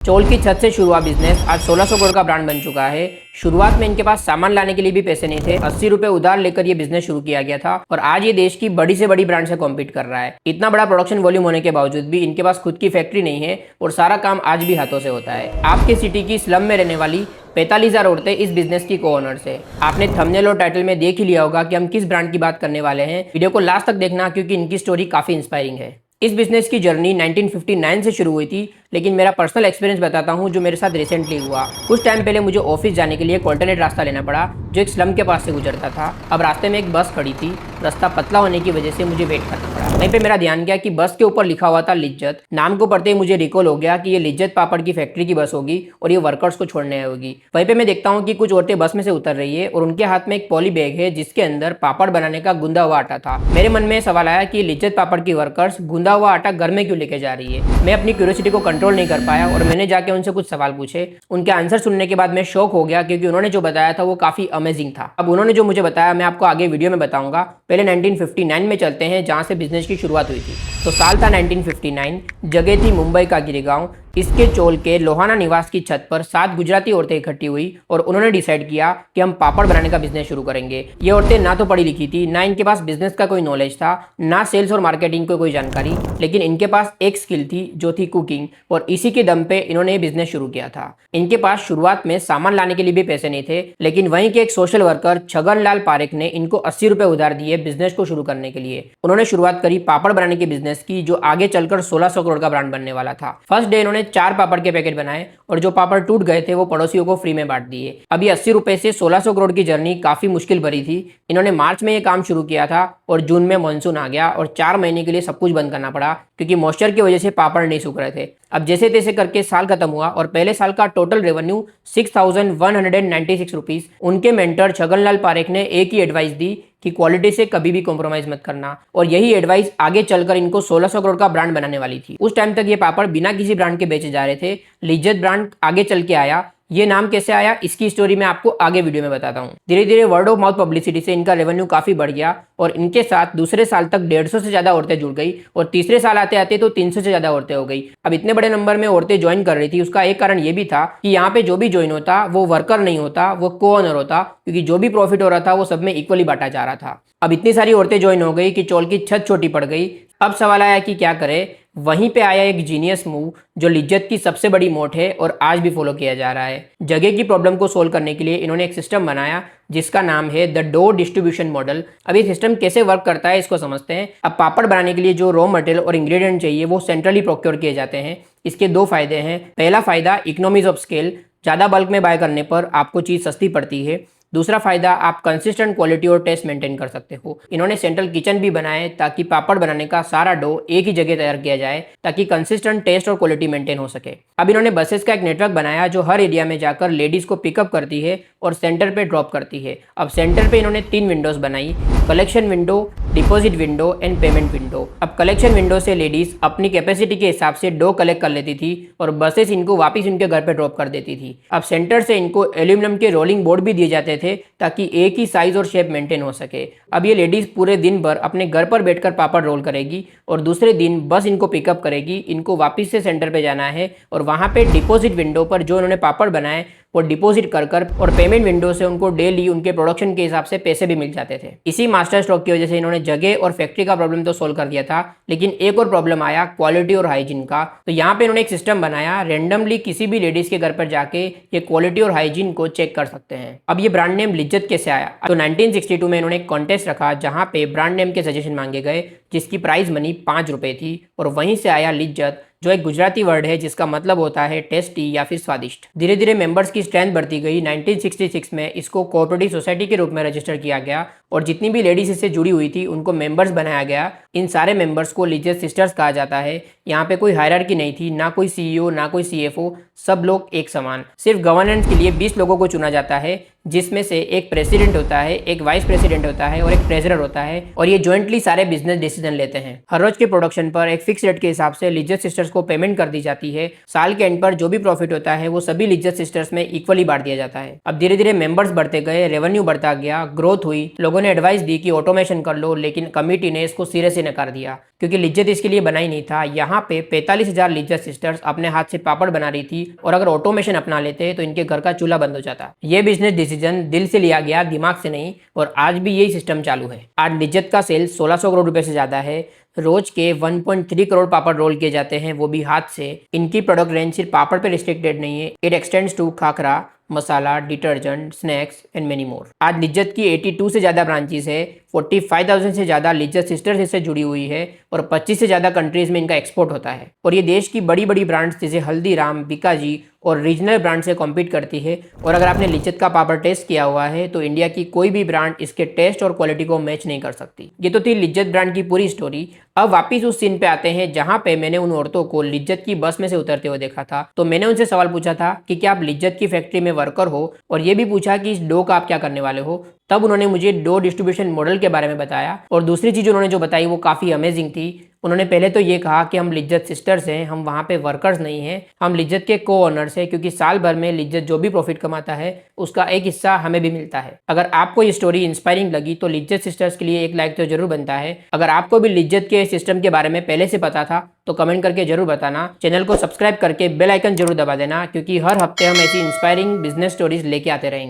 चोल की छत से शुरू हुआ बिजनेस आज 1600 करोड़ का ब्रांड बन चुका है। शुरुआत में इनके पास सामान लाने के लिए भी पैसे नहीं थे। 80 रुपए उधार लेकर ये बिजनेस शुरू किया गया था और आज ये देश की बड़ी से बड़ी ब्रांड से कॉम्पीट कर रहा है। इतना बड़ा प्रोडक्शन वॉल्यूम होने के बावजूद भी इनके पास खुद की फैक्ट्री नहीं है और सारा काम आज भी हाथों से होता है। आपके सिटी की स्लम में रहने वाली 45,000 औरतें इस बिजनेस की को ओनर्स है। आपने थंबनेल और टाइटल में देख ही लिया होगा कि हम किस ब्रांड की बात करने वाले हैं। वीडियो को लास्ट तक देखना क्योंकि इनकी स्टोरी काफी इंस्पायरिंग है। इस बिजनेस की जर्नी 1959 से शुरू हुई थी, लेकिन मेरा पर्सनल एक्सपीरियंस बताता हूँ जो मेरे साथ रिसेंटली हुआ। कुछ टाइम पहले मुझे ऑफिस जाने के लिए एक ऑल्टरनेट रास्ता लेना पड़ा जो एक स्लम के पास से गुजरता था। अब रास्ते में एक बस खड़ी थी। रास्ता पतला होने की वजह से मुझे वेट करना पड़ा। वहीं पे मेरा ध्यान गया कि बस के ऊपर लिखा हुआ था लिज्जत। नाम को पढ़ते ही मुझे रिकॉल हो गया कि ये लिज्जत पापड़ की फैक्ट्री की बस होगी और ये वर्कर्स को छोड़ने आई होगी। वहीं पे मैं देखता हूँ कि कुछ औरतें बस में से उतर रही है और उनके हाथ में एक पॉली बैग है जिसके अंदर पापड़ बनाने का गूंदा हुआ आटा था। मेरे मन में सवाल आया कि लिज्जत पापड़ की वर्कर्स गूंदा हुआ आटा घर में क्यों लेके जा रही है। मैं अपनी क्यूरियोसिटी को कंट्रोल नहीं कर पाया और मैंने जाके उनसे कुछ सवाल पूछे। उनके आंसर सुनने के बाद मैं शॉक हो गया क्योंकि उन्होंने जो बताया था वो काफी अमेजिंग था। अब उन्होंने जो मुझे बताया मैं आपको आगे वीडियो में बताऊंगा। पहले 1959 में चलते हैं जहां से बिजनेस की शुरुआत हुई थी। तो साल था 1959। जगह थी मुंबई का गिरिगांव। इसके चोल के लोहाना निवास की छत पर 7 गुजराती औरतें इकट्ठी हुई और उन्होंने डिसाइड किया कि हम पापड़ बनाने का बिजनेस शुरू करेंगे। ये औरतें ना तो पढ़ी लिखी थी, ना इनके पास बिजनेस का कोई नॉलेज था, ना सेल्स और मार्केटिंग की कोई जानकारी, लेकिन इनके पास एक स्किल थी जो थी कुकिंग और इसी के दम पे इन्होंने ये बिजनेस शुरू किया था। इनके पास शुरुआत में सामान लाने के लिए भी पैसे नहीं थे, लेकिन वहीं के एक सोशल वर्कर छगनलाल पारेख ने इनको 80 रुपए उधार दिए बिजनेस को शुरू करने के लिए। उन्होंने शुरुआत करी पापड़ बनाने के बिजनेस की जो आगे चलकर 1600 करोड़ का ब्रांड बनने वाला था। फर्स्ट डे इन्होंने 4 पापड़ के पैकेट बनाए और जो पापड़ टूट गए थे वो पड़ोसियों को फ्री में बांट दिए। अब ये 80 रुपए से 1600 करोड़ की जर्नी काफी मुश्किल भरी थी। इन्होंने मार्च में ये काम शुरू किया था और जून में मानसून आ गया और 4 महीने के लिए सब कुछ बंद करना पड़ा क्योंकि मॉइस्चर की वजह से पापड़ नहीं सूख रहे थे। अब जैसे तैसे करके साल खत्म हुआ और पहले साल का टोटल रेवेन्यू 6,196 रुपीज। उनके मेंटर छगनलाल पारेख ने एक ही एडवाइस दी कि क्वालिटी से कभी भी कॉम्प्रोमाइज मत करना और यही एडवाइस आगे चलकर इनको 1600 करोड़ का ब्रांड बनाने वाली थी। उस टाइम तक ये पापड़ बिना किसी ब्रांड के बेचे जा रहे थे। लिज्जत ब्रांड आगे चल के आया। ये नाम कैसे आया इसकी स्टोरी मैं आपको आगे वीडियो में बताता हूँ। धीरे धीरे वर्ड ऑफ माउथ पब्लिसिटी से इनका रेवेन्यू काफी बढ़ गया और इनके साथ दूसरे साल तक 150 से ज्यादा औरतें जुड़ गई और तीसरे साल आते आते तो 300 से ज्यादा औरतें हो गई। अब इतने बड़े नंबर में औरतें ज्वाइन कर रही थी उसका एक कारण ये भी था कि यहाँ पे जो भी ज्वाइन होता वो वर्कर नहीं होता, वो को ओनर होता, क्योंकि जो भी प्रॉफिट हो रहा था वो सब में इक्वली बांटा जा रहा था। अब इतनी सारी औरतें ज्वाइन हो गई कि चोल की छत छोटी पड़ गई। अब सवाल आया कि क्या करें। वहीं पे आया एक जीनियस मूव जो लिज्जत की सबसे बड़ी मोट है और आज भी फॉलो किया जा रहा है। जगह की प्रॉब्लम को सोल्व करने के लिए इन्होंने एक सिस्टम बनाया जिसका नाम है द डो डिस्ट्रीब्यूशन मॉडल। अब ये सिस्टम कैसे वर्क करता है इसको समझते हैं। अब पापड़ बनाने के लिए जो रॉ मटेरियल और इंग्रेडिएंट चाहिए वो सेंट्रली प्रोक्योर किए जाते हैं। इसके 2 फायदे हैं। पहला फायदा इकोनॉमीज ऑफ स्केल, ज़्यादा बल्क में बाय करने पर आपको चीज़ सस्ती पड़ती है। दूसरा फायदा आप कंसिस्टेंट क्वालिटी और टेस्ट मेंटेन कर सकते हो। इन्होंने सेंट्रल किचन भी बनाए ताकि पापड़ बनाने का सारा डो एक ही जगह तैयार किया जाए ताकि कंसिस्टेंट टेस्ट और क्वालिटी मेंटेन हो सके। अब इन्होंने बसेस का एक नेटवर्क बनाया जो हर एरिया में जाकर लेडीज को पिकअप करती है और सेंटर पे ड्रॉप करती है। अब सेंटर पे इन्होंने 3 विंडोज बनाई, collection window, deposit window and payment window. अब कलेक्शन विंडो से लेडीज अपनी कैपेसिटी के हिसाब से डो कलेक्ट कर लेती थी और बसेस इनको वापस इनके घर पे ड्रॉप कर देती थी। अब सेंटर से इनको एल्यूमिनियम के रोलिंग बोर्ड भी दिए जाते थे ताकि एक ही साइज और शेप मेंटेन हो सके। अब ये लेडीज पूरे दिन भर अपने घर पर बैठकर पापड़ रोल करेगी और दूसरे दिन बस इनको पिकअप करेगी। इनको वापस से सेंटर पे जाना है और वहां पे डिपॉजिट विंडो पर जो उन्होंने पापड़ बनाए वो डिपॉजिट कर और पेमेंट विंडो से उनको डेली उनके प्रोडक्शन के हिसाब से पैसे भी मिल जाते थे। इसी मास्टर स्ट्रोक की वजह से इन्होंने जगह और फैक्ट्री का प्रॉब्लम तो सोल्व कर दिया था, लेकिन एक और प्रॉब्लम आया क्वालिटी और हाइजीन का। तो यहाँ पे इन्होंने एक सिस्टम बनाया, रेंडमली किसी भी लेडीज के घर पर जाके ये क्वालिटी और हाइजीन को चेक कर सकते हैं। अब ये ब्रांड नेम लिज्जत कैसे आया? तो 1962 में इन्होंने एक कॉन्टेस्ट रखा जहां पे ब्रांड नेम के सजेशन मांगे गए जिसकी प्राइस मनी 5 रुपए थी और वहीं से आया लिज्जत जो एक गुजराती वर्ड है जिसका मतलब होता है टेस्टी या फिर स्वादिष्ट। धीरे धीरे मेंबर्स की स्ट्रेंथ बढ़ती गई। 1966 में इसको कोऑपरेटिव सोसाइटी के रूप में रजिस्टर किया गया और जितनी भी लेडीज इससे जुड़ी हुई थी उनको मेंबर्स बनाया गया। इन सारे मेंबर्स को लिज्जत सिस्टर्स कहा जाता है। यहाँ पे कोई हायरार्की नहीं थी, ना कोई सीईओ ना कोई सीएफओ, सब लोग एक समान। सिर्फ गवर्नेंस के लिए 20 लोगों को चुना जाता है जिसमें से एक प्रेसिडेंट होता है, एक वाइस प्रेसिडेंट होता है और एक ट्रेजरर होता है, और ये ज्वाइंटली सारे बिजनेस डिसीजन लेते हैं। हर रोज के प्रोडक्शन पर एक फिक्स रेट के हिसाब से लिज्जत सिस्टर्स को पेमेंट कर दी जाती है। साल के एंड पर जो भी प्रॉफिट होता है वो सभी लिज्जत सिस्टर्स में इक्वली बांट दिया जाता है। अब धीरे धीरे मेंबर्स बढ़ते गए, रेवेन्यू बढ़ता गया, ग्रोथ हुई, लोगों ने एडवाइस दी कि ऑटोमेशन कर लो, लेकिन कमिटी ने इसको सिरे से नकार दिया क्योंकि लिज्जत इसके लिए बनाई नहीं था। यहाँ पे 45,000 लिज्जत सिस्टर्स अपने हाथ से पापड़ बना रही थी, और अगर ऑटोमेशन अपना लेते तो इनके घर का चूल्हा बंद हो जाता। ये बिजनेस डिसीजन दिल से लिया गया, दिमाग से नहीं, और आज भी यही सिस्टम चालू है। आज लिज्जत का सेल 1600 करोड़ रुपए से ज्यादा है। रोज के 1.3 करोड़ पापड़ रोल किए जाते हैं, वो भी हाथ से। इनकी प्रोडक्ट रेंज सिर्फ पापड़ पे रिस्ट्रिक्टेड नहीं है, it extends to khakhra, masala, detergent, snacks and many more. आज लिज्जत की 82 से ज़्यादा ब्रांचेस है, 45,000 से ज़्यादा लिज्जत सिस्टर्स इससे जुड़ी हुई है, और 25 से ज़्यादा कंट्रीज में इनका एक्सपोर्ट होता है। और ये देश की बड़ी बड़ी ब्रांड्स जैसे हल्दीराम, बीकाजी और रीजनल ब्रांड से कॉम्पीट करती है। और अगर आपने लिज्जत का पापड़ टेस्ट किया हुआ है तो इंडिया की कोई भी ब्रांड इसके टेस्ट और क्वालिटी को मैच नहीं कर सकती। ये तो थी लिज्जत ब्रांड की पूरी स्टोरी। अब वापिस उस सीन पे आते हैं जहाँ पे मैंने उन औरतों को लिज्जत की बस में से उतरते हुए देखा था। तो मैंने उनसे सवाल पूछा था कि क्या आप लिज्जत की फैक्ट्री में वर्कर हो, और ये भी पूछा कि इस डो का आप क्या करने वाले हो। तब उन्होंने मुझे डो डिस्ट्रीब्यूशन मॉडल के बारे में बताया, और दूसरी चीज़ उन्होंने जो बताई वो काफ़ी अमेजिंग थी। उन्होंने पहले तो ये कहा कि हम लिज्जत सिस्टर्स हैं, हम वहाँ पे वर्कर्स नहीं हैं, हम लिज्जत के को ओनर्स हैं, क्योंकि साल भर में लिज्जत जो भी प्रॉफिट कमाता है उसका एक हिस्सा हमें भी मिलता है। अगर आपको ये स्टोरी इंस्पायरिंग लगी तो लिज्जत सिस्टर्स के लिए एक लाइक तो जरूर बनता है। अगर आपको भी लिज्जत के सिस्टम के बारे में पहले से पता था तो कमेंट करके जरूर बताना। चैनल को सब्सक्राइब करके बेल आइकन जरूर दबा देना, क्योंकि हर हफ्ते हम ऐसी इंस्पायरिंग बिजनेस स्टोरीज लेके आते रहेंगे।